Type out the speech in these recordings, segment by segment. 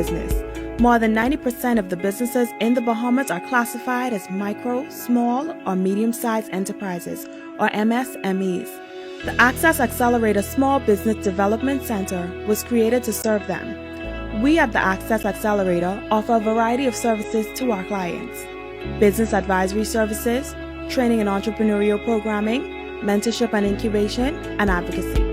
business. More than 90% of the businesses in the Bahamas are classified as micro, small, or medium-sized enterprises, or MSMEs. The Access Accelerator Small Business Development Center was created to serve them. We at the Access Accelerator offer a variety of services to our clients: business advisory services, training and entrepreneurial programming, mentorship and incubation, and advocacy.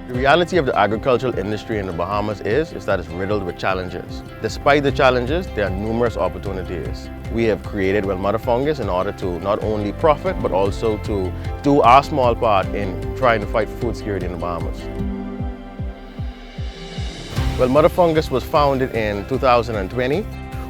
The reality of the agricultural industry in the Bahamas is that it's riddled with challenges. Despite the challenges, there are numerous opportunities. We have created Mother Fungus in order to not only profit, but also to do our small part in trying to fight food security in the Bahamas. Mother Fungus was founded in 2020.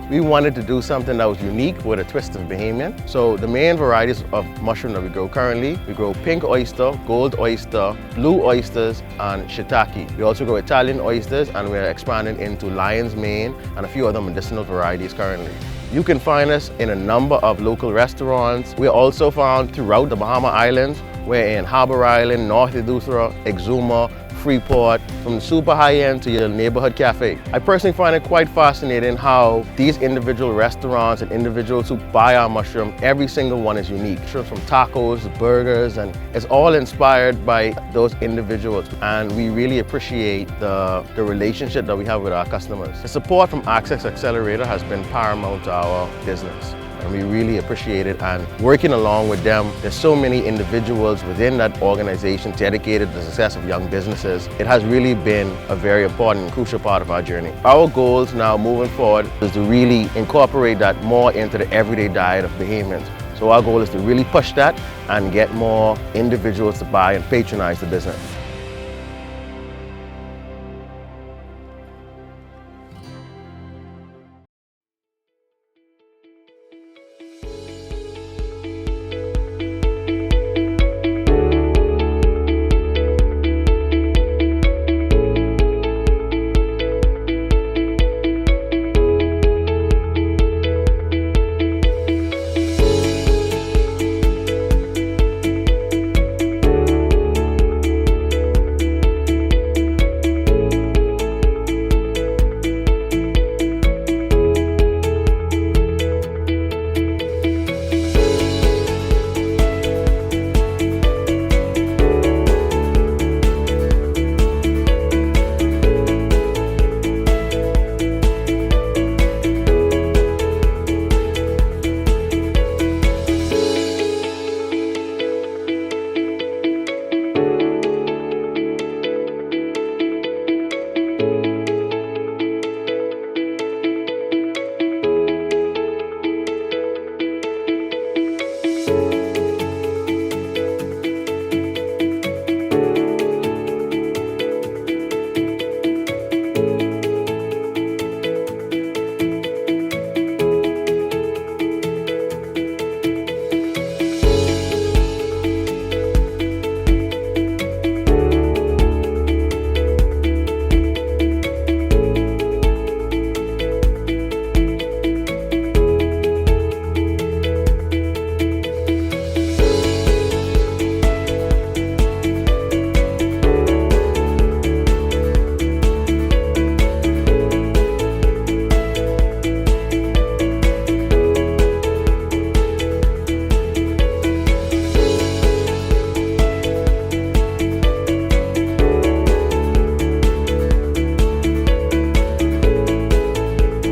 We wanted to do something that was unique with a twist of Bahamian. So the main varieties of mushroom that we grow currently, we grow pink oyster, gold oyster, blue oysters, and shiitake. We also grow Italian oysters, and we're expanding into lion's mane and a few other medicinal varieties currently. You can find us in a number of local restaurants. We are also found throughout the Bahama Islands. We're in Harbour Island, North Eleuthera, Exuma, Freeport, from the super high-end to your neighborhood cafe. I personally find it quite fascinating how these individual restaurants and individuals who buy our mushroom, every single one is unique. From tacos, burgers, and it's all inspired by those individuals. And we really appreciate the relationship that we have with our customers. The support from Access Accelerator has been paramount to our business, and we really appreciate it. And working along with them, there's so many individuals within that organization dedicated to the success of young businesses. It has really been a very important and crucial part of our journey. Our goals now moving forward is to really incorporate that more into the everyday diet of Bahamians. So our goal is to really push that and get more individuals to buy and patronize the business.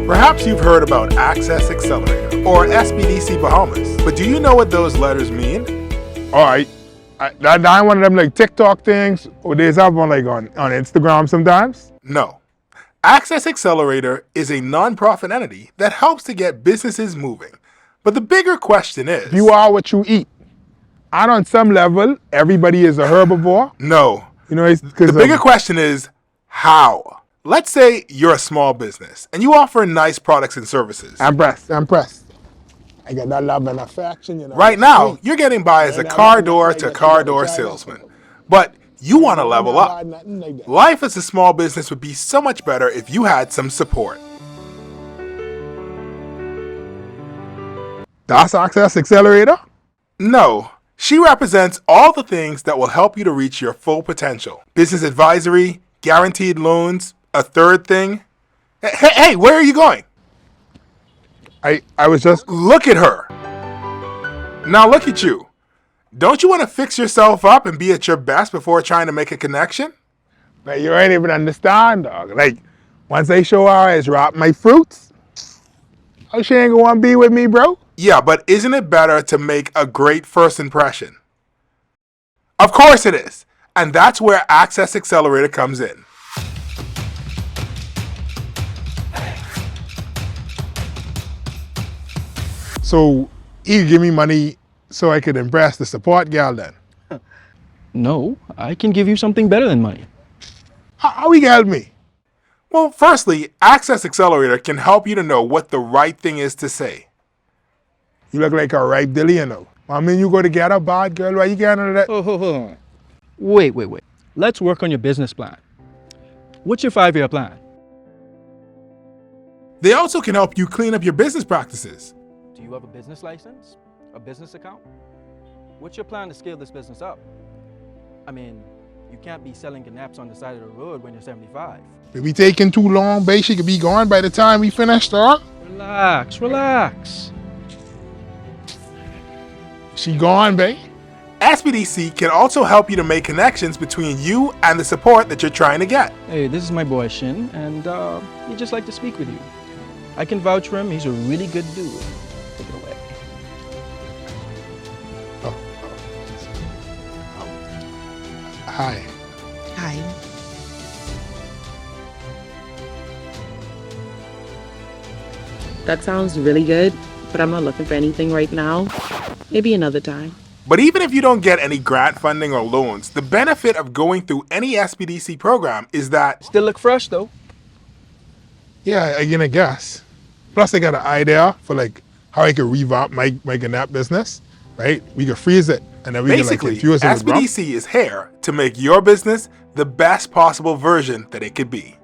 Perhaps you've heard about Access Accelerator, or SBDC Bahamas, but do you know what those letters mean? All right, that one of them like TikTok things, or there's that one like on Instagram sometimes? No. Access Accelerator is a nonprofit entity that helps to get businesses moving. But the bigger question is, You are what you eat. And on some level, everybody is a herbivore. No. You know, it's because The bigger question is how? Let's say you're a small business and you offer nice products and services. I'm pressed. I get that love and affection, you know. Right now, you're getting by as a car door to car door salesman. But you want to level up. Life as a small business would be so much better if you had some support. That's Access Accelerator? No, she represents all the things that will help you to reach your full potential. Business advisory, guaranteed loans, a third thing. Hey, where are you going? I was just... Look at her. Now look at you. Don't you want to fix yourself up and be at your best before trying to make a connection? Like, you ain't even understand, dog. Like, once I show her I drop my fruits, how she ain't gonna be with me, bro? Yeah, but isn't it better to make a great first impression? Of course it is. And that's where Access Accelerator comes in. So, you give me money so I could impress the support gal then? No, I can give you something better than money. How he help me? Well, firstly, Access Accelerator can help you to know what the right thing is to say. You look like a ripe dilly, you know. I mean, you go to get a bad girl, why you getting under that? Oh, hold on. Wait. Let's work on your business plan. What's your 5-year plan? They also can help you clean up your business practices. Do you have a business license? A business account? What's your plan to scale this business up? I mean, you can't be selling naps on the side of the road when you're 75. If we taking too long, babe, she could be gone by the time we finish, dog. Relax. She gone, babe. SBDC can also help you to make connections between you and the support that you're trying to get. Hey, this is my boy Shin, and he'd just like to speak with you. I can vouch for him. He's a really good dude. Take it away. Hi. Hi. That sounds really good, but I'm not looking for anything right now. Maybe another time. But even if you don't get any grant funding or loans, the benefit of going through any SBDC program is that Still look fresh though. Yeah, again, I guess. Plus, I got an idea for like how I could revamp my Ganap business, right? We could freeze it, and then we basically could like infuse it with rum. SBDC is here to make your business the best possible version that it could be.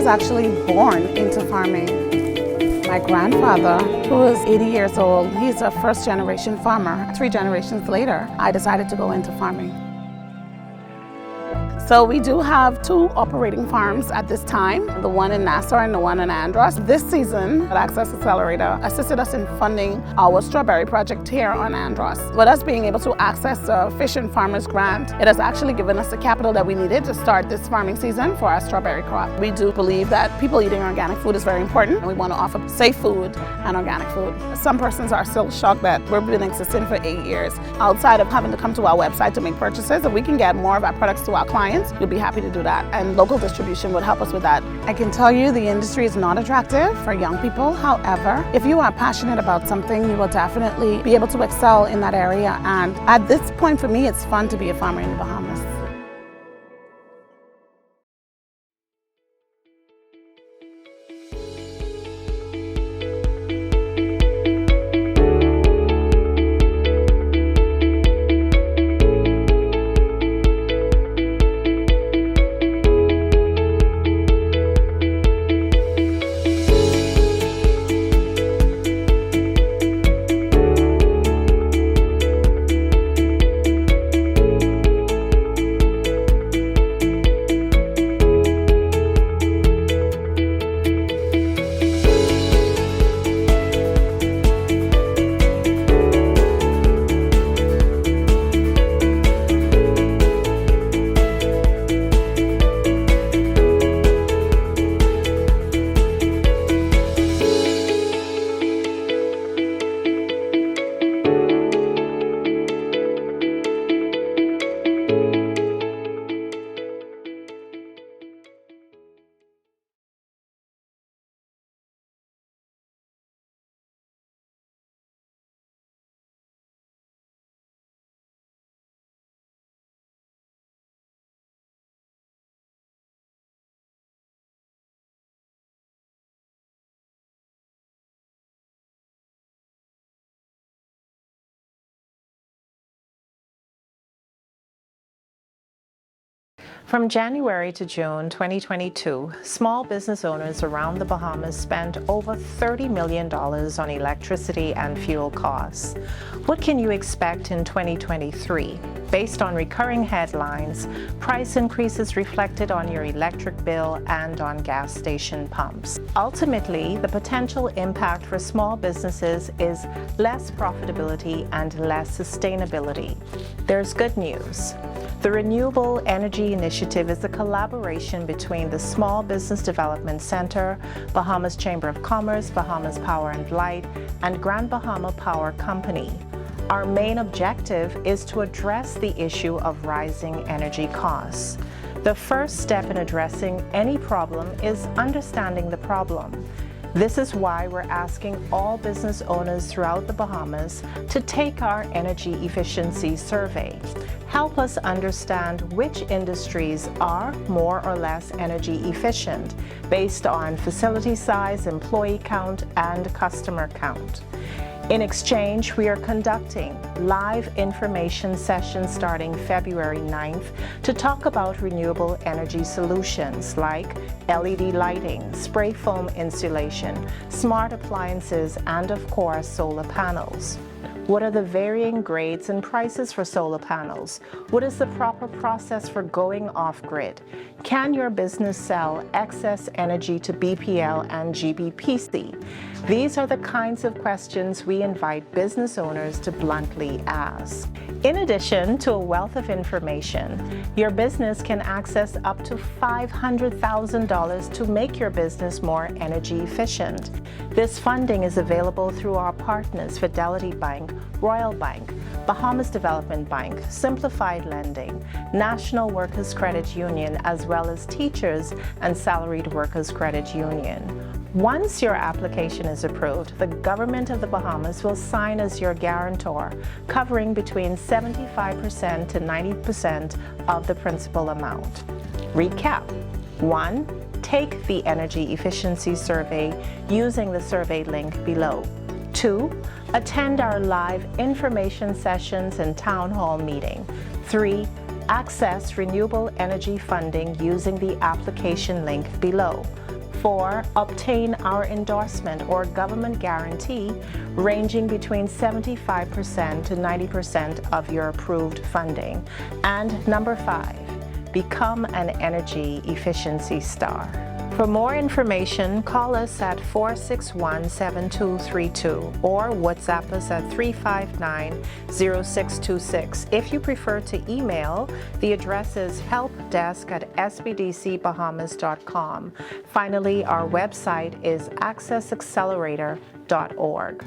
Actually born into farming. My grandfather, who is 80 years old, he's a first-generation farmer. 3 generations later, I decided to go into farming. So we do have 2 operating farms at this time, the one in Nassau and the one in Andros. This season, Access Accelerator assisted us in funding our strawberry project here on Andros. With us being able to access the Fish and Farmers Grant, it has actually given us the capital that we needed to start this farming season for our strawberry crop. We do believe that people eating organic food is very important, and we want to offer safe food and organic food. Some persons are still shocked that we've been existing for 8 years. Outside of having to come to our website to make purchases, if we can get more of our products to our clients, we'll be happy to do that, and local distribution would help us with that. I can tell you the industry is not attractive for young people. However, if you are passionate about something, you will definitely be able to excel in that area, and at this point for me, it's fun to be a farmer in the Bahamas. From January to June 2022, small business owners around the Bahamas spent over $30 million on electricity and fuel costs. What can you expect in 2023? Based on recurring headlines, price increases reflected on your electric bill and on gas station pumps. Ultimately, the potential impact for small businesses is less profitability and less sustainability. There's good news. The Renewable Energy Initiative is a collaboration between the Small Business Development Center, Bahamas Chamber of Commerce, Bahamas Power and Light, and Grand Bahama Power Company. Our main objective is to address the issue of rising energy costs. The first step in addressing any problem is understanding the problem. This is why we're asking all business owners throughout the Bahamas to take our energy efficiency survey. Help us understand which industries are more or less energy efficient based on facility size, employee count, and customer count. In exchange, we are conducting live information sessions starting February 9th to talk about renewable energy solutions like LED lighting, spray foam insulation, smart appliances, and of course, solar panels. What are the varying grades and prices for solar panels? What is the proper process for going off-grid? Can your business sell excess energy to BPL and GBPC? These are the kinds of questions we invite business owners to bluntly ask. In addition to a wealth of information, your business can access up to $500,000 to make your business more energy efficient. This funding is available through our partners, Fidelity Bank, Royal Bank, Bahamas Development Bank, Simplified Lending, National Workers Credit Union, as well as Teachers and Salaried Workers Credit Union. Once your application is approved, the government of the Bahamas will sign as your guarantor, covering between 75% to 90% of the principal amount. Recap. 1. Take the energy efficiency survey using the survey link below. 2. Attend our live information sessions and town hall meeting. 3. Access renewable energy funding using the application link below. 4. Obtain our endorsement or government guarantee ranging between 75% to 90% of your approved funding. And number 5, become an energy efficiency star. For more information, call us at 461-7232 or WhatsApp us at 359-0626. If you prefer to email, the address is helpdesk@sbdcbahamas.com. Finally, our website is accessaccelerator.org.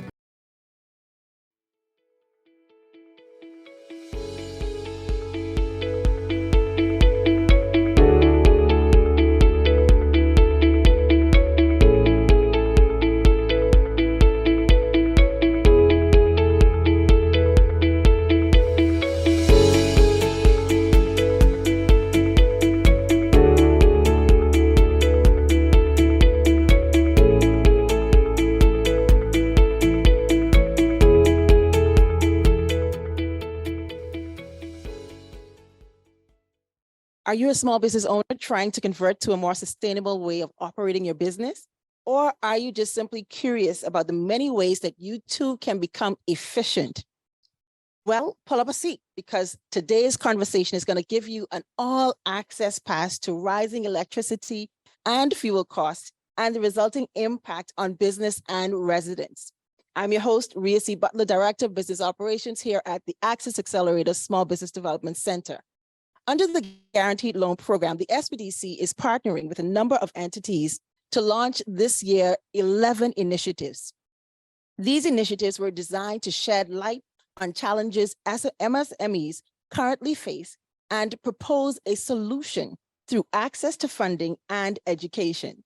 Are you a small business owner trying to convert to a more sustainable way of operating your business? Or are you just simply curious about the many ways that you too can become efficient? Well, pull up a seat because today's conversation is going to give you an all-access pass to rising electricity and fuel costs and the resulting impact on business and residents. I'm your host, Ria Butler, Director of Business Operations here at the Access Accelerator Small Business Development Center. Under the Guaranteed Loan Program, the SBDC is partnering with a number of entities to launch this year 11 initiatives. These initiatives were designed to shed light on challenges as MSMEs currently face and propose a solution through access to funding and education.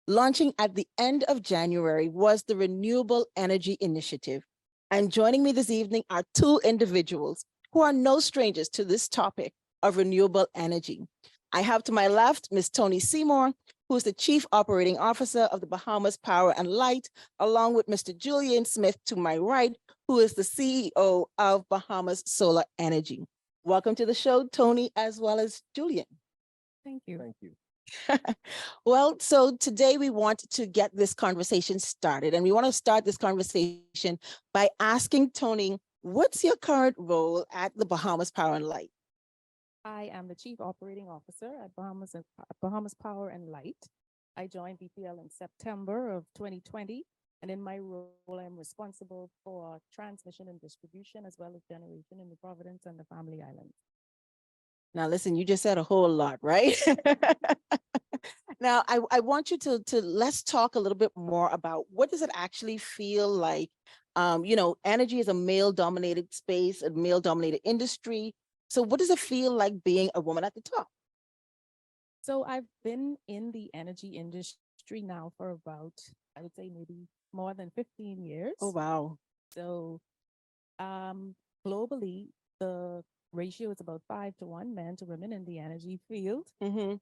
Launching at the end of January was the Renewable Energy Initiative. And joining me this evening are two individuals who are no strangers to this topic of renewable energy. I have to my left, Ms. Toni Seymour, who is the Chief Operating Officer of the Bahamas Power and Light, along with Mr. Julian Smith to my right, who is the CEO of Bahamas Solar Energy. Welcome to the show, Toni, as well as Julian. Thank you. Thank you. Well, so today we want to get this conversation started, and we want to start this conversation by asking Tony, what's your current role at the Bahamas Power and Light? I am the Chief Operating Officer at Bahamas Power and Light. I joined BPL in September of 2020, and in my role, I'm responsible for transmission and distribution as well as generation in the Providence and the Family Islands. Now, listen, you just said a whole lot, right? Now, I want you to let's talk a little bit more about what does it actually feel like? Energy is a male-dominated space, a male-dominated industry. So what does it feel like being a woman at the top? So I've been in the energy industry now for about, I would say maybe more than 15 years. Oh, wow. So globally, the ratio is about 5-to-1 men to women in the energy field. Mm-hmm.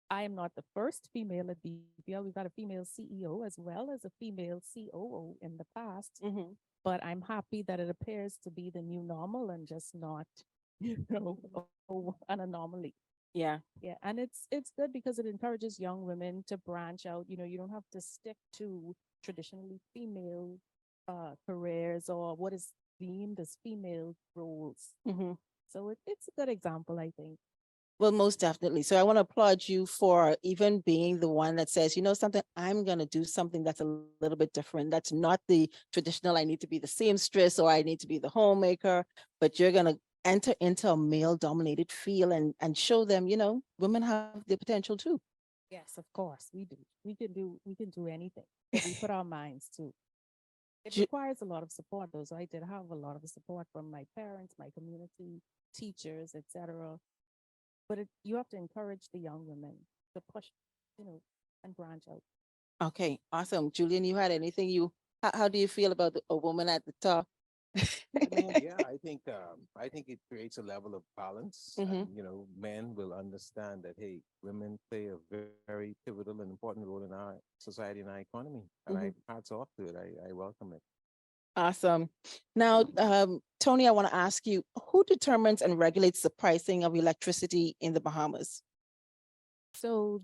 I am not the first female at BPL. We've got a female CEO as well as a female COO in the past, Mm-hmm. but I'm happy that it appears to be the new normal and just not, an anomaly. Yeah. Yeah, and it's good because it encourages young women to branch out. You don't have to stick to traditionally female careers or what is deemed as female roles. Mm-hmm. So it's a good example, I think. Well, most definitely. So I want to applaud you for even being the one that says, you know something, I'm going to do something that's a little bit different. That's not the traditional, I need to be the seamstress or I need to be the homemaker, but you're going to enter into a male-dominated field and show them, women have the potential too. Yes, of course, we do. We can do anything if we put our minds to. It Ju- requires a lot of support, though. So I did have a lot of support from my parents, my community, teachers, etc. But you have to encourage the young women to push, and branch out. Okay, awesome. Julian, you had anything how do you feel about a woman at the top? I mean, yeah, I think it creates a level of balance. And, men will understand that hey, women play a very pivotal and important role in our society and our economy. And I hats off to it. I welcome it. Awesome. Now, Tony, I want to ask you, who determines and regulates the pricing of electricity in the Bahamas? So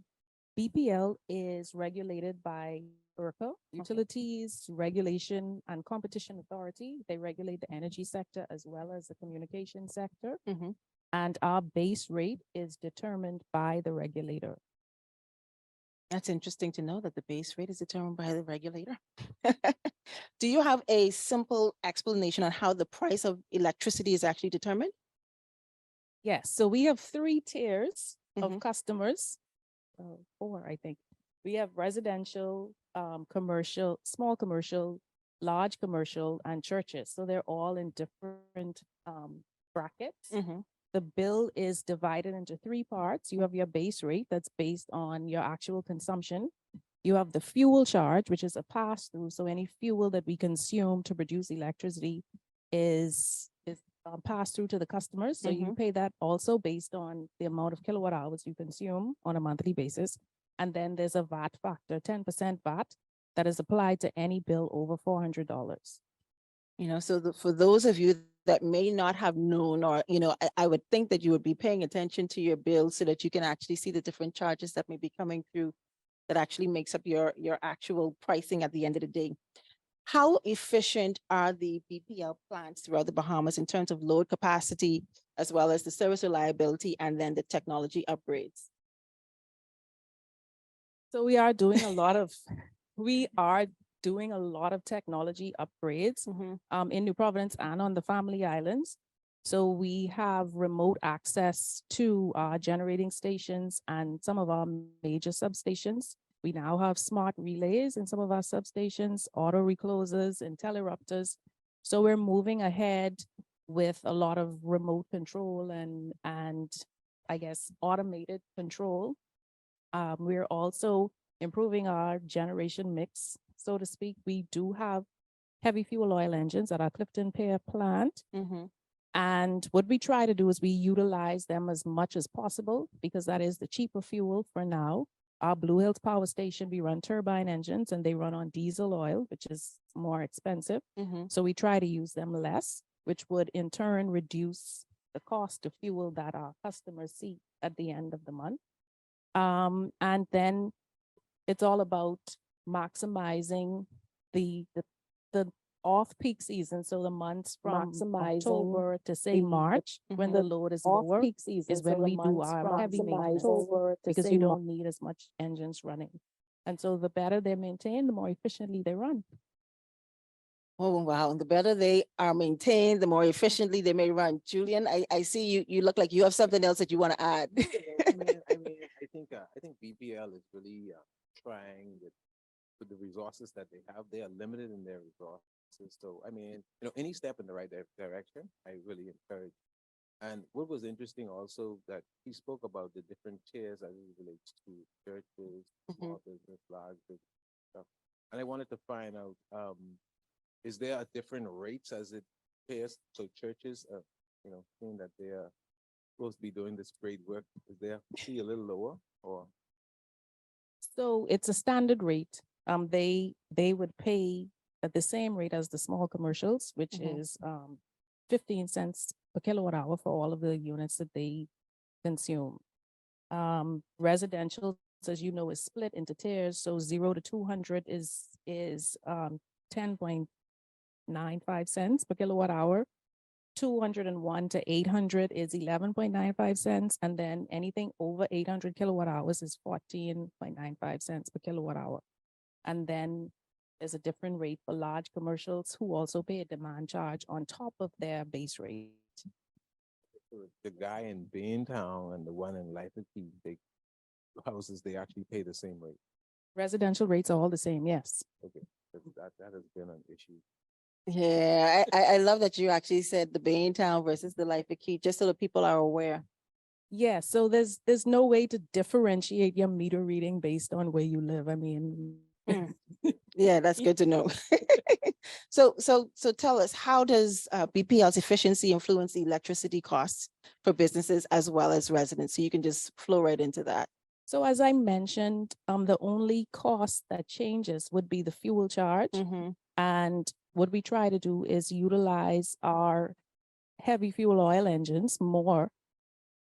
BPL is regulated by URCA, Utilities Regulation and Competition Authority. They regulate the energy sector as well as the communication sector. Mm-hmm. And our base rate is determined by the regulator. That's interesting to know that the base rate is determined by the regulator. Do you have a simple explanation on how the price of electricity is actually determined? Yes, so we have 3 tiers Mhm. of customers, 4, I think. We have residential, commercial, small commercial, large commercial, and churches. So they're all in different brackets. Mm-hmm. The bill is divided into 3 parts. You have your base rate that's based on your actual consumption. You have the fuel charge, which is a pass-through. So any fuel that we consume to produce electricity is passed through to the customers. So you pay that also based on the amount of kilowatt hours you consume on a monthly basis. And then there's a VAT factor, 10% VAT, that is applied to any bill over $400. So for those of you that may not have known, or, I would think that you would be paying attention to your bill so that you can actually see the different charges that may be coming through that actually makes up your actual pricing at the end of the day. How efficient are the BPL plants throughout the Bahamas in terms of load capacity, as well as the service reliability and then the technology upgrades? So we are doing a lot of technology upgrades in New Providence and on the Family Islands. So we have remote access to our generating stations and some of our major substations. We now have smart relays in some of our substations, auto reclosers and interrupters. So we're moving ahead with a lot of remote control and I guess automated control. We're also improving our generation mix, so to speak. We do have heavy fuel oil engines at our Clifton Pier plant. And what we try to do is we utilize them as much as possible because that is the cheaper fuel for now. Our Blue Hills Power Station, we run turbine engines and they run on diesel oil, which is more expensive. So we try to use them less, which would in turn reduce the cost of fuel that our customers see at the end of the month. And then it's all about maximizing the off-peak season. So the months from October to say March, when the load is lower, is when we do our heavy maintenance because you don't need as much engines running. And so the better they're maintained, the more efficiently they run. Oh, wow. And the better they are maintained, the more efficiently they may run. Julian, I see you look like you have something else that you want to add. I think BPL is really trying with the resources that they have. They are limited in their resources. So, I mean, any step in the right direction, I really encourage. And what was interesting also that he spoke about the different tiers as it relates to churches, small business, large business stuff. And I wanted to find out, is there a different rates as it pairs? So churches, seeing that they are supposed to be doing this great work, is there fee a little lower or? So it's a standard rate. They would pay at the same rate as the small commercials, which is 15 cents per kilowatt hour for all of the units that they consume. Residential, as you know, is split into tiers. So 0 to 200 is 10.95 cents per kilowatt hour. 201 to 800 is 11.95 cents. And then anything over 800 kilowatt hours is 14.95 cents per kilowatt hour. And then there's a different rate for large commercials who also pay a demand charge on top of their base rate. The guy in Baintown and the one in Life of Key, they houses, they actually pay the same rate. Residential rates are all the same, yes. Okay, that has been an issue. Yeah, I love that you actually said the Baintown versus the Life of Key, just so that people are aware. Yeah, so there's no way to differentiate your meter reading based on where you live. I mean, yeah, that's good to know. So tell us, how does BPL's efficiency influence the electricity costs for businesses as well as residents? So you can just flow right into that. So as I mentioned, the only cost that changes would be the fuel charge. And what we try to do is utilize our heavy fuel oil engines more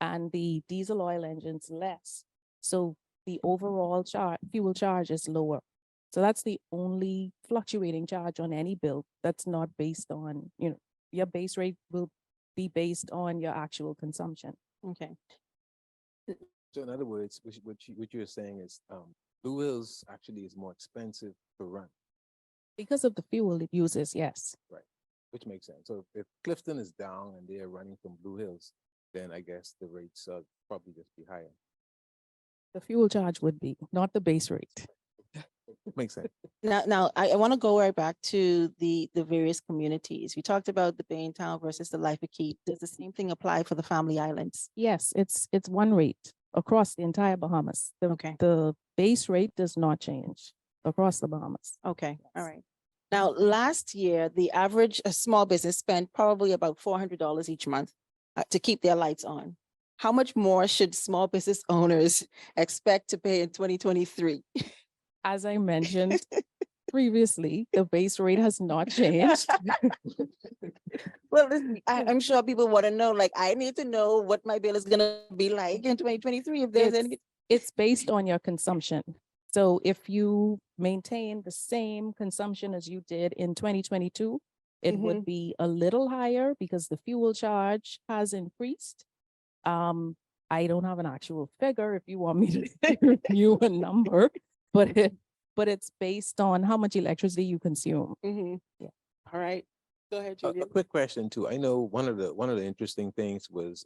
and the diesel oil engines less. So the overall fuel charge is lower. So that's the only fluctuating charge on any bill that's not based on, your base rate will be based on your actual consumption. Okay. So in other words, what you're saying is Blue Hills actually is more expensive to run. Because of the fuel it uses, yes. Right, which makes sense. So if Clifton is down and they are running from Blue Hills, then I guess the rates are probably just be higher. The fuel charge would be, not the base rate. Makes sense. Now I want to go right back to the various communities. We talked about the Baintown versus the Life of Key. Does the same thing apply for the Family Islands? Yes, it's one rate across the entire Bahamas. The base rate does not change across the Bahamas. Okay, all right. Now, last year, the average small business spent probably about $400 each month to keep their lights on. How much more should small business owners expect to pay in 2023? As I mentioned previously, the base rate has not changed. Well, I'm sure people want to know, like, I need to know what my bill is going to be like in 2023 if there's any. It's based on your consumption. So if you maintain the same consumption as you did in 2022, it would be a little higher because the fuel charge has increased. I don't have an actual figure if you want me to give you a number, but it's based on how much electricity you consume. Yeah. All right. Go ahead, A Julia. quick question too. I know one of the interesting things was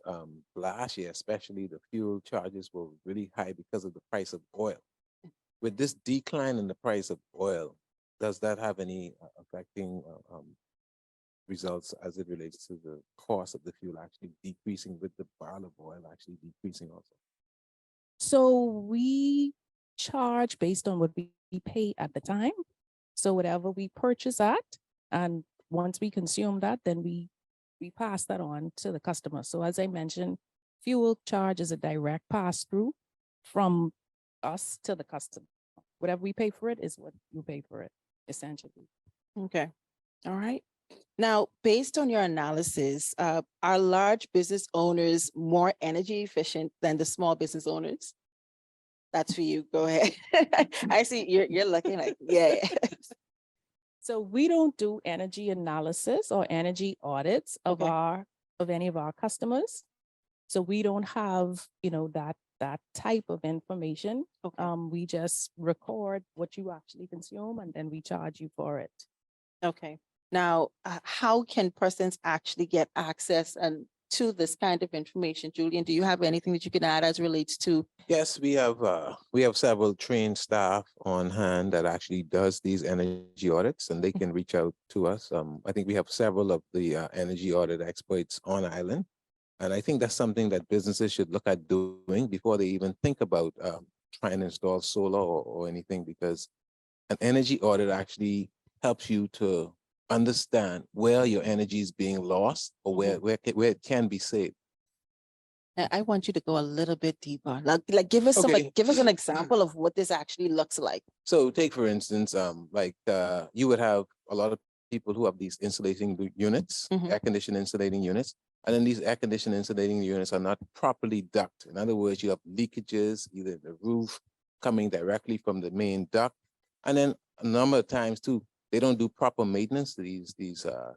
last year, especially the fuel charges were really high because of the price of oil. With this decline in the price of oil, does that have any affecting results as it relates to the cost of the fuel actually decreasing with the barrel of oil actually decreasing also? So we charge based on what we pay at the time. So whatever we purchase at, and once we consume that, then we pass that on to the customer. So as I mentioned, fuel charge is a direct pass through from us to the customer. Whatever we pay for it is what you pay for it, essentially. Okay. All right. Now, based on your analysis, are large business owners more energy efficient than the small business owners? That's for you. Go ahead. I see you're looking like, yeah. So we don't do energy analysis or energy audits of Okay. any of our customers. So we don't have, that type of information. Okay. We just record what you actually consume and then we charge you for it. Okay. Now, how can persons actually get access and to this kind of information? Julian, do you have anything that you can add as relates to? Yes, we have several trained staff on hand that actually does these energy audits, and they can reach out to us. I think we have several of the energy audit experts on island, and I think that's something that businesses should look at doing before they even think about trying to install solar or anything, because an energy audit actually helps you to understand where your energy is being lost or where it can be saved. I want you to go a little bit deeper. Like give us Okay. give us an example of what this actually looks like. So take for instance, you would have a lot of people who have these units, Mhm. air conditioning insulating units, and then these air conditioning insulating units are not properly ducted. In other words, you have leakages, either in the roof coming directly from the main duct, and then a number of times too, they don't do proper maintenance to these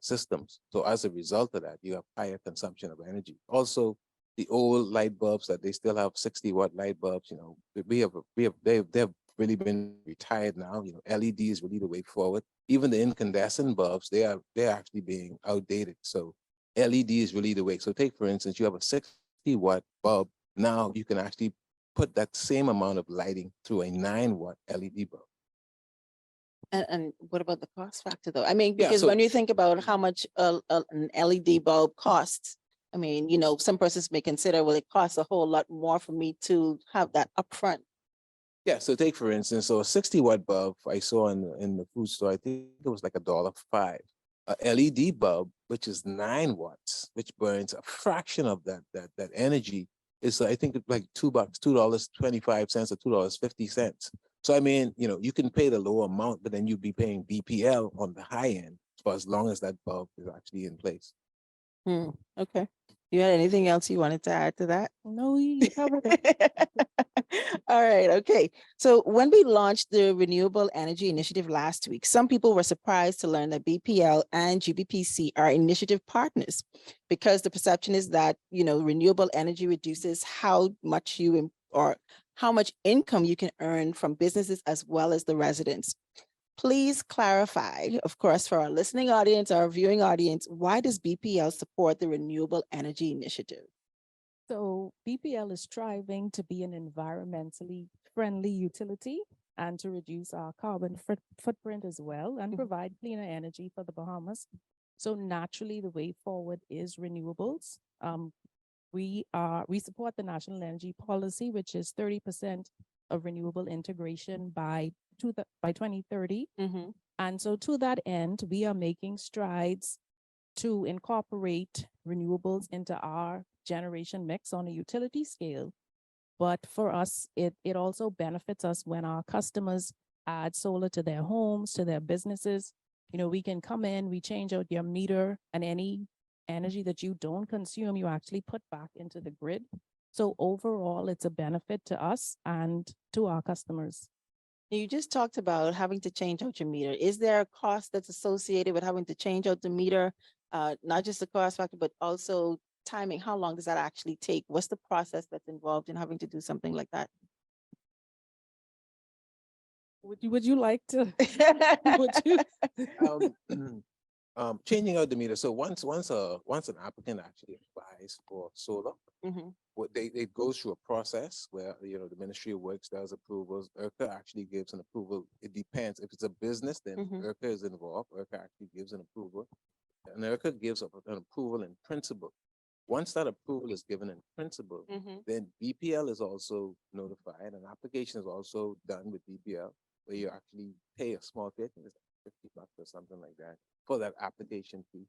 systems. So as a result of that, you have higher consumption of energy. Also, the old light bulbs that they still have 60-watt light bulbs, they've really been retired now. LED is really the way forward. Even the incandescent bulbs, they're actually being outdated. So LED is really the way. So take for instance, you have a 60-watt bulb. Now you can actually put that same amount of lighting through a 9-watt LED bulb. And what about the cost factor though? I mean, Yeah, because so- when you think about how much an LED bulb costs, I mean, some persons may consider, well, it costs a whole lot more for me to have that upfront. Yeah, so take for instance, so a 60-watt bulb I saw in the food store, I think it was like $1.05. A LED bulb, which is 9 watts, which burns a fraction of that energy, is I think it's like $2, $2.25 or $2.50. So I mean, you can pay the lower amount, but then you'd be paying BPL on the high end for as long as that bulb is actually in place. Okay. You had anything else you wanted to add to that? No, you covered it. All right. Okay. So when we launched the Renewable Energy Initiative last week, some people were surprised to learn that BPL and GBPC are initiative partners, because the perception is that, renewable energy reduces how much or how much income you can earn from businesses as well as the residents. Please clarify, of course, for our listening audience, our viewing audience, why does BPL support the Renewable Energy Initiative? So BPL is striving to be an environmentally friendly utility and to reduce our carbon footprint as well and provide cleaner energy for the Bahamas. So naturally, the way forward is renewables. We support the National Energy Policy, which is 30% of renewable integration by 2030. And so to that end, we are making strides to incorporate renewables into our generation mix on a utility scale. But for us, it also benefits us when our customers add solar to their homes, to their businesses. We can come in, we change out your meter, and any energy that you don't consume, you actually put back into the grid. So overall, it's a benefit to us and to our customers. You just talked about having to change out your meter. Is there a cost that's associated with having to change out the meter? Not just the cost factor, but also timing. How long does that actually take? What's the process that's involved in having to do something like that? Would you like to? Would you? Changing out the meter. So once an applicant actually applies for solar, it goes through a process where the Ministry of Works does approvals. ERCA actually gives an approval. It depends. If it's a business, then ERCA is involved. ERCA actually gives an approval, and ERCA gives an approval in principle. Once that approval is given in principle, then BPL is also notified. An application is also done with BPL, where you actually pay a small fee, I think it's $50 or something like that, for that application fee.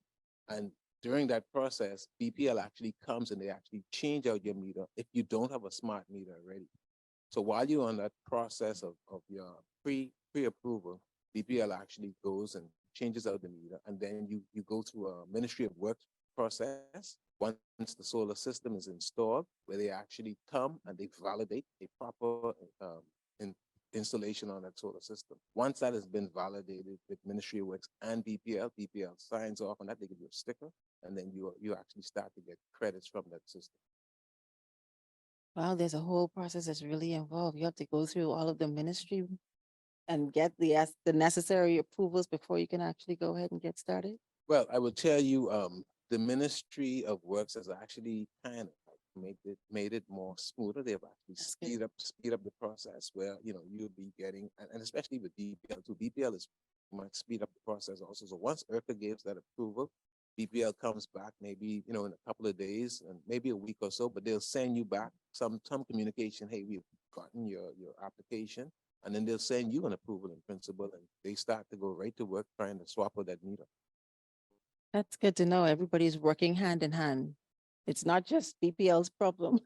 And during that process, BPL actually comes and they actually change out your meter if you don't have a smart meter already. So while you're on that process of your pre-approval, BPL actually goes and changes out the meter, and then you go through a Ministry of Works process. Once the solar system is installed, where they actually come and they validate a proper in, installation on that solar system. Once that has been validated with Ministry of Works and BPL signs off on that, they give you a sticker, and then you actually start to get credits from that system. Wow, there's a whole process that's really involved. You have to go through all of the ministry and get the necessary approvals before you can actually go ahead and get started. Well, I will tell you, the Ministry of Works has actually kind of made it more smoother. They've actually That's good. speed up the process where you'll be getting, and especially with BPL too. BPL is might speed up the process also. So once ERCA gives that approval, BPL comes back maybe in a couple of days and maybe a week or so, but they'll send you back some communication. Hey, we've gotten your application, and then they'll send you an approval in principle, and they start to go right to work trying to swap out that meter. That's good to know. Everybody's working hand in hand. It's not just BPL's problem,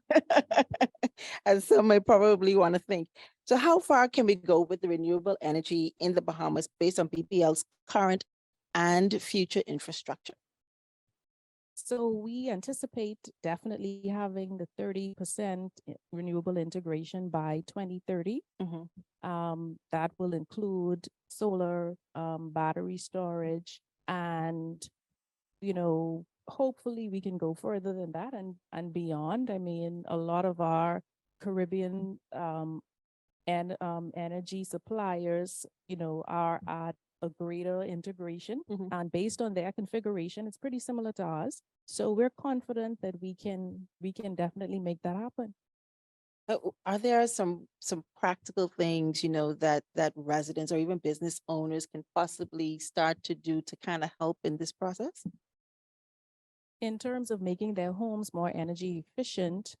as some may probably want to think. So how far can we go with the renewable energy in the Bahamas based on BPL's current and future infrastructure? So we anticipate definitely having the 30% renewable integration by 2030. That will include solar, battery storage, and hopefully we can go further than that and beyond. I mean, a lot of our Caribbean energy suppliers, are at a greater integration, and based on their configuration, it's pretty similar to ours. So we're confident that we can definitely make that happen. Are there some practical things, that residents or even business owners can possibly start to do to kind of help in this process? In terms of making their homes more energy efficient,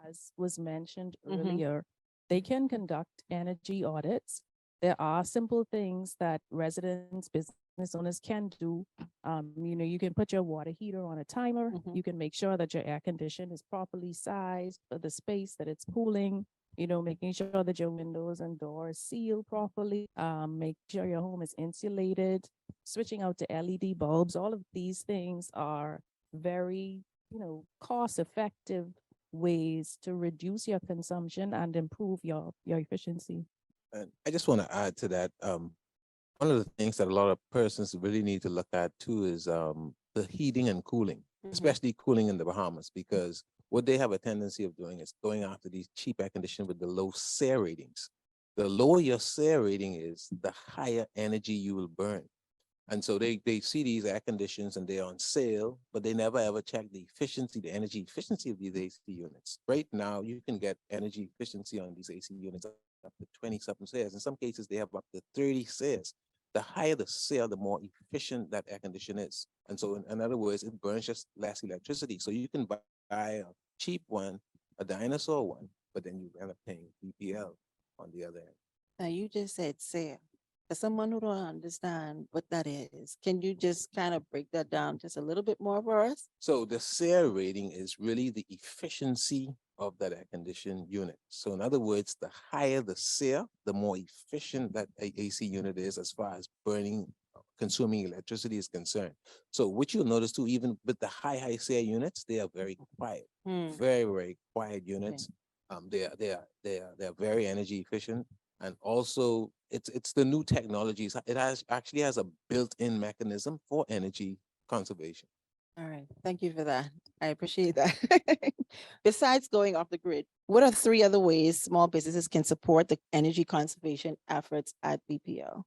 as was mentioned earlier, they can conduct energy audits. There are simple things that residents, business owners can do. You can put your water heater on a timer. You can make sure that your air condition is properly sized for the space that it's cooling. Making sure that your windows and doors seal properly. Make sure your home is insulated. Switching out to LED bulbs. All of these things are very, cost-effective ways to reduce your consumption and improve your efficiency. And I just want to add to that. One of the things that a lot of persons really need to look at too is the heating and cooling, especially cooling in the Bahamas, because what they have a tendency of doing is going after these cheap air conditioning with the low SEER ratings. The lower your SEER rating is, the higher energy you will burn. And so they see these air conditions and they're on sale, but they never ever check the efficiency, the energy efficiency of these AC units. Right now, you can get energy efficiency on these AC units up to 20-something SEERs. In some cases, they have up to 30 SEERs. The higher the SEER, the more efficient that air condition is. And so in other words, it burns just less electricity. So you can buy a cheap one, a dinosaur one, but then you end up paying BPL on the other end. Now, you just said SEER. For someone who don't understand what that is, can you just kind of break that down just a little bit more for us? So the SEER rating is really the efficiency of that air conditioned unit. So in other words, the higher the SEER, the more efficient that AC unit is as far as consuming electricity is concerned. So what you'll notice too, even with the high SEER units, they are very quiet, very, very quiet units. They are very energy efficient. And also it's the new technologies. It actually has a built-in mechanism for energy conservation. All right, thank you for that. I appreciate that. Besides going off the grid, what are 3 other ways small businesses can support the energy conservation efforts at BPL?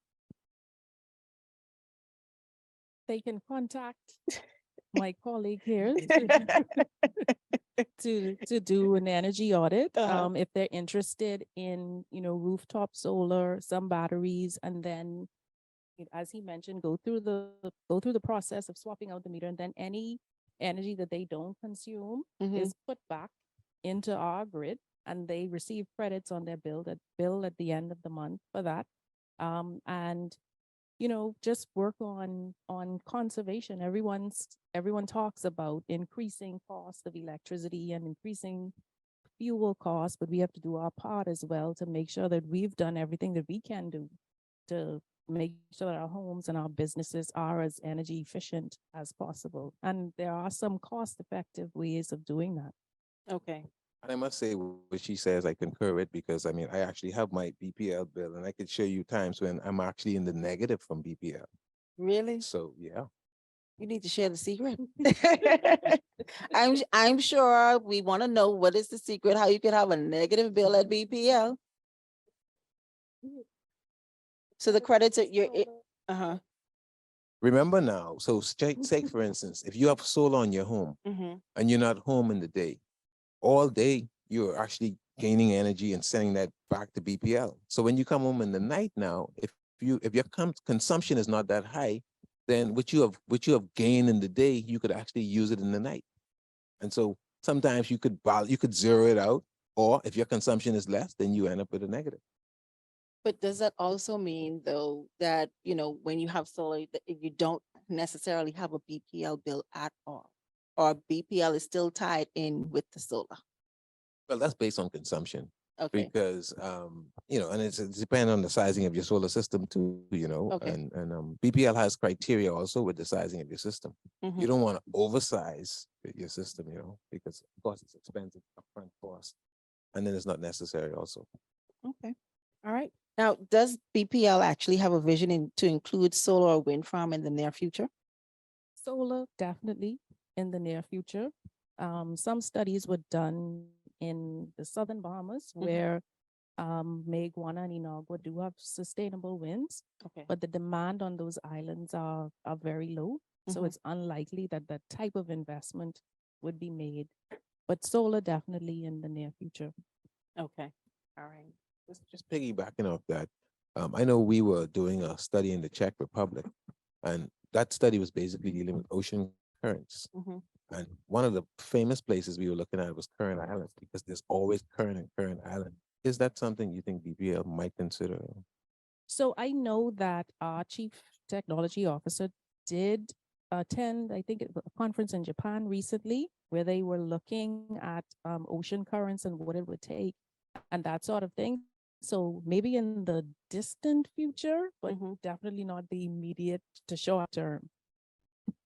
They can contact my colleague here to do an energy audit. If they're interested in, rooftop solar, some batteries, and then, as he mentioned, go through the process of swapping out the meter, and then any energy that they don't consume is put back into our grid, and they receive credits on their bill at the end of the month for that. And just work on conservation. Everyone talks about increasing cost of electricity and increasing fuel costs, but we have to do our part as well to make sure that we've done everything that we can do to make sure that our homes and our businesses are as energy efficient as possible. And there are some cost effective ways of doing that. Okay. And I must say, what she says, I concur with, because I mean, I actually have my BPL bill, and I could show you times when I'm actually in the negative from BPL. Really? So yeah. You need to share the secret. I'm sure we want to know what is the secret, how you could have a negative bill at BPL. So the credits that you're, uh-huh. Remember now, so say for instance, if you have solar on your home Mm-hmm. and you're not home in the day, all day you're actually gaining energy and sending that back to BPL. So when you come home in the night now, if your consumption is not that high, then what you have gained in the day, you could actually use it in the night. And so sometimes you could zero it out, or if your consumption is less, then you end up with a negative. But does that also mean though that, when you have solar, that you don't necessarily have a BPL bill at all? Or BPL is still tied in with the solar? Well, that's based on consumption. Okay. Because and it's depending on the sizing of your solar system too, Okay. and BPL has criteria also with the sizing of your system. Mhm. You don't want to oversize your system, because of course it's expensive upfront cost, and then it's not necessary also. Okay. All right. Now, does BPL actually have a vision to include solar or wind farm in the near future? Solar, definitely in the near future. Some studies were done in the southern Bahamas where Maiguana and Inagua do have sustainable winds, Okay. but the demand on those islands are very low. So Mhm. it's unlikely that that type of investment would be made. But solar definitely in the near future. Okay. All right. Just piggybacking off that, I know we were doing a study in the Czech Republic, and that study was basically dealing with ocean currents. Mhm. And one of the famous places we were looking at was Current Island, because there's always current in Current Island. Is that something you think BPL might consider? So I know that our chief technology officer did attend, I think, a conference in Japan recently where they were looking at ocean currents and what it would take and that sort of thing. So maybe in the distant future, but definitely not the immediate to short term.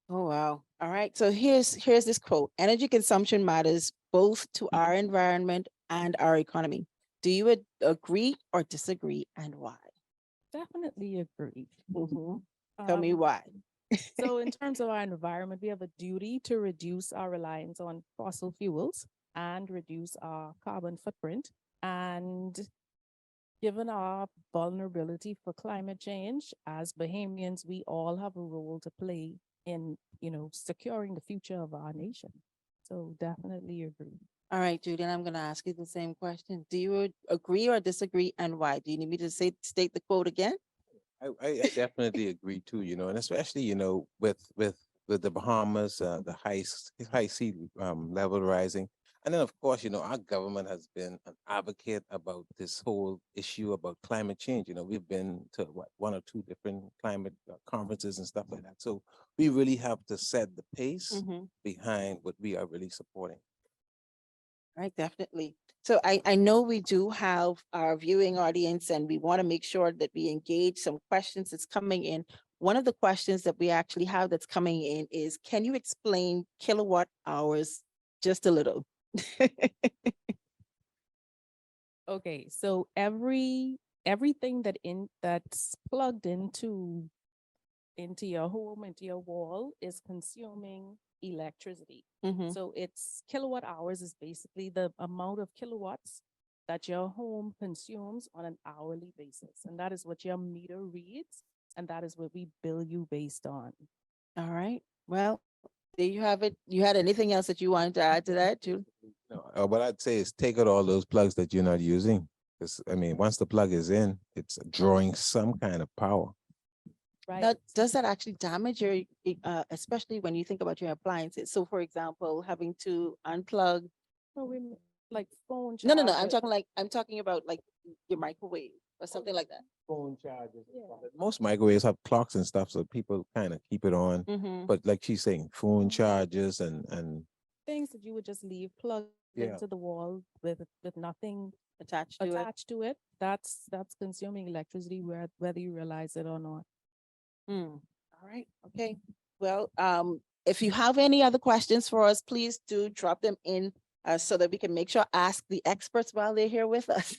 Oh, wow. All right. So here's this quote. Energy consumption matters both to our environment and our economy. Do you agree or disagree, and why? Definitely agree. Tell me why. So in terms of our environment, we have a duty to reduce our reliance on fossil fuels and reduce our carbon footprint. And given our vulnerability for climate change, as Bahamians, we all have a role to play in, securing the future of our nation. So definitely agree. All right, Judy, and I'm going to ask you the same question. Do you agree or disagree, and why? Do you need me to state the quote again? I definitely agree too, and especially, with the Bahamas, the high sea level rising. And then of course, our government has been an advocate about this whole issue about climate change. We've been to one or two different climate conferences and stuff like that. So we really have to set the pace behind what we are really supporting. Right, definitely. So I know we do have our viewing audience and we want to make sure that we engage some questions that's coming in. One of the questions that we actually have that's coming in is, can you explain kilowatt hours just a little? Okay, so everything that's plugged into your home, into your wall is consuming electricity. So it's kilowatt hours is basically the amount of kilowatts that your home consumes on an hourly basis. And that is what your meter reads. And that is what we bill you based on. All right. Well, there you have it. You had anything else that you wanted to add to that, Jude? No, what I'd say is take out all those plugs that you're not using. Because I mean, once the plug is in, it's drawing some kind of power. Right. Now, does that actually damage your, especially when you think about your appliances? So, for example, having to unplug. So we like phone No. charger. I'm talking about like your microwave or something like that. Phone chargers. Most microwaves have clocks and stuff, so people kind of keep it on. But like she's saying, phone chargers and things that you would just leave plugged into the wall with nothing attached to it. attached to it, that's consuming electricity whether you realize it or not. All right. Okay. Well, if you have any other questions for us, please do drop them in so that we can make sure ask the experts while they're here with us.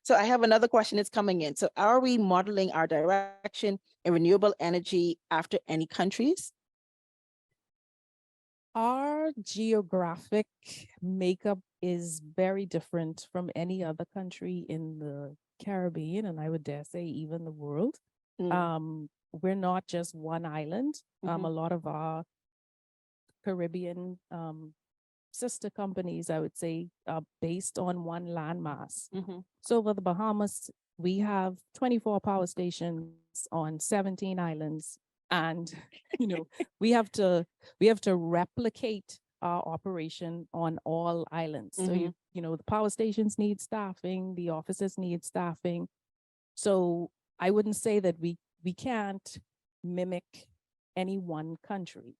So I have another question that's coming in. So are we modeling our direction in renewable energy after any countries? Our geographic makeup is very different from any other country in the Caribbean, and I would dare say even the world. We're not just one island. A lot of our Caribbean sister companies, I would say, are based on one landmass. So for the Bahamas, we have 24 power stations on 17 islands. And, we have to replicate our operation on all islands. So, the power stations need staffing, the offices need staffing. So I wouldn't say that we can't mimic any one country.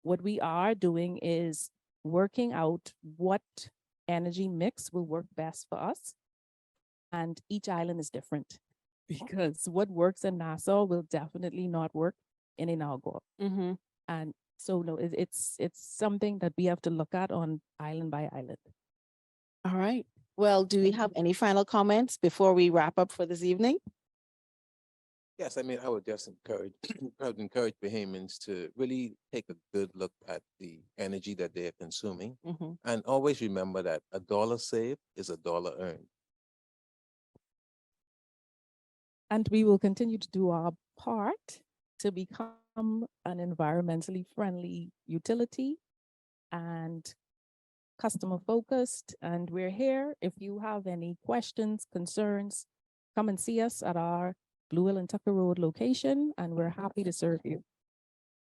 What we are doing is working out what energy mix will work best for us. And each island is different, because what works in Nassau will definitely not work in Inagua. And so no, it's something that we have to look at on island by island. All right. Well, do we have any final comments before we wrap up for this evening? Yes, I mean, I would just encourage Bahamians to really take a good look at the energy that they're consuming, and always remember that a dollar saved is a dollar earned. And we will continue to do our part to become an environmentally friendly utility and customer focused. And we're here. If you have any questions, concerns, come and see us at our Blue Hill and Tucker Road location, and we're happy to serve you.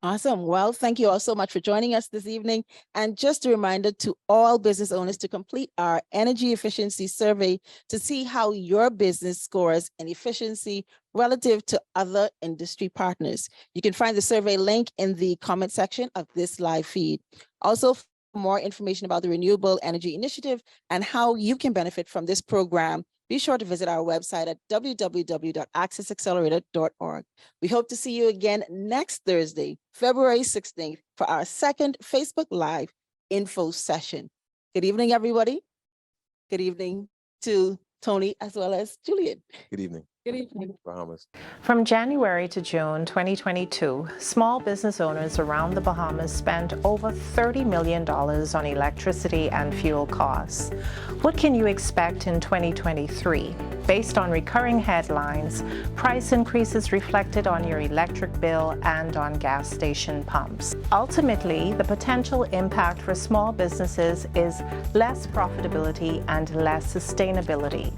Awesome. Well, thank you all so much for joining us this evening. And just a reminder to all business owners to complete our energy efficiency survey to see how your business scores in efficiency relative to other industry partners. You can find the survey link in the comment section of this live feed. Also, for more information about the Renewable Energy Initiative and how you can benefit from this program, be sure to visit our website at www.accessaccelerator.org. We hope to see you again next Thursday, February 16th, for our second Facebook Live info session. Good evening, everybody. Good evening to Tony as well as Julian. Good evening. Good evening. Bahamas. From January to June 2022, small business owners around the Bahamas spent over $30 million on electricity and fuel costs. What can you expect in 2023? Based on recurring headlines, price increases reflected on your electric bill and on gas station pumps. Ultimately, the potential impact for small businesses is less profitability and less sustainability.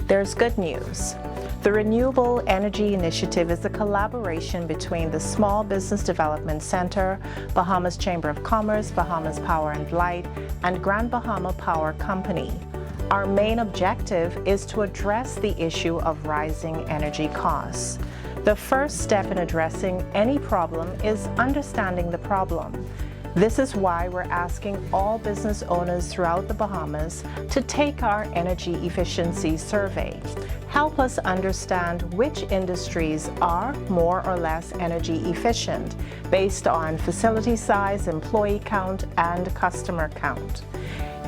There's good news. The Renewable Energy Initiative is a collaboration between the Small Business Development Center, Bahamas Chamber of Commerce, Bahamas Power and Light, and Grand Bahama Power Company. Our main objective is to address the issue of rising energy costs. The first step in addressing any problem is understanding the problem. This is why we're asking all business owners throughout the Bahamas to take our energy efficiency survey. Help us understand which industries are more or less energy efficient based on facility size, employee count, and customer count.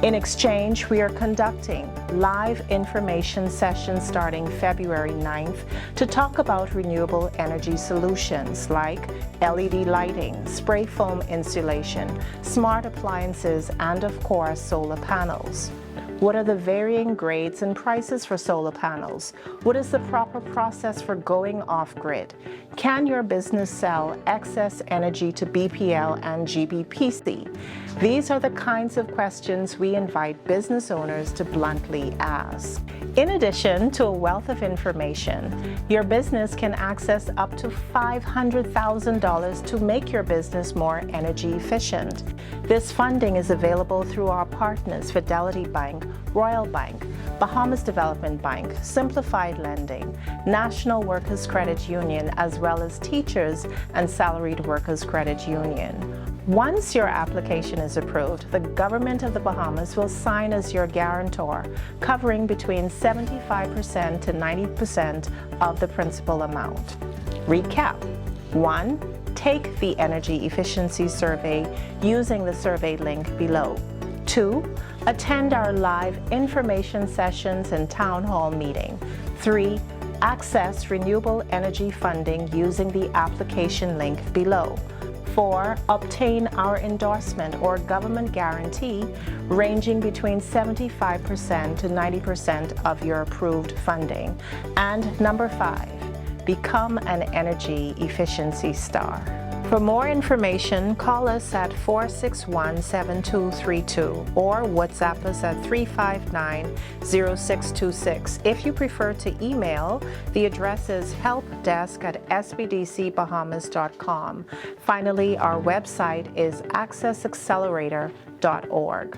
In exchange, we are conducting live information sessions starting February 9th to talk about renewable energy solutions like LED lighting, spray foam insulation, smart appliances, and of course, solar panels. What are the varying grades and prices for solar panels? What is the proper process for going off-grid? Can your business sell excess energy to BPL and GBPC? These are the kinds of questions we invite business owners to bluntly ask. In addition to a wealth of information, your business can access up to $500,000 to make your business more energy efficient. This funding is available through our partners, Fidelity Bank, Royal Bank, Bahamas Development Bank, Simplified Lending, National Workers Credit Union, as well as Teachers and Salaried Workers Credit Union. Once your application is approved, the government of the Bahamas will sign as your guarantor, covering between 75% to 90% of the principal amount. Recap. 1. Take the energy efficiency survey using the survey link below. 2. Attend our live information sessions and town hall meeting. 3. Access renewable energy funding using the application link below. 4. Obtain our endorsement or government guarantee ranging between 75% to 90% of your approved funding. And number 5. Become an energy efficiency star. For more information, call us at 461-7232 or WhatsApp us at 359-0626. If you prefer to email, the address is helpdesk@sbdcbahamas.com. Finally, our website is accessaccelerator.org.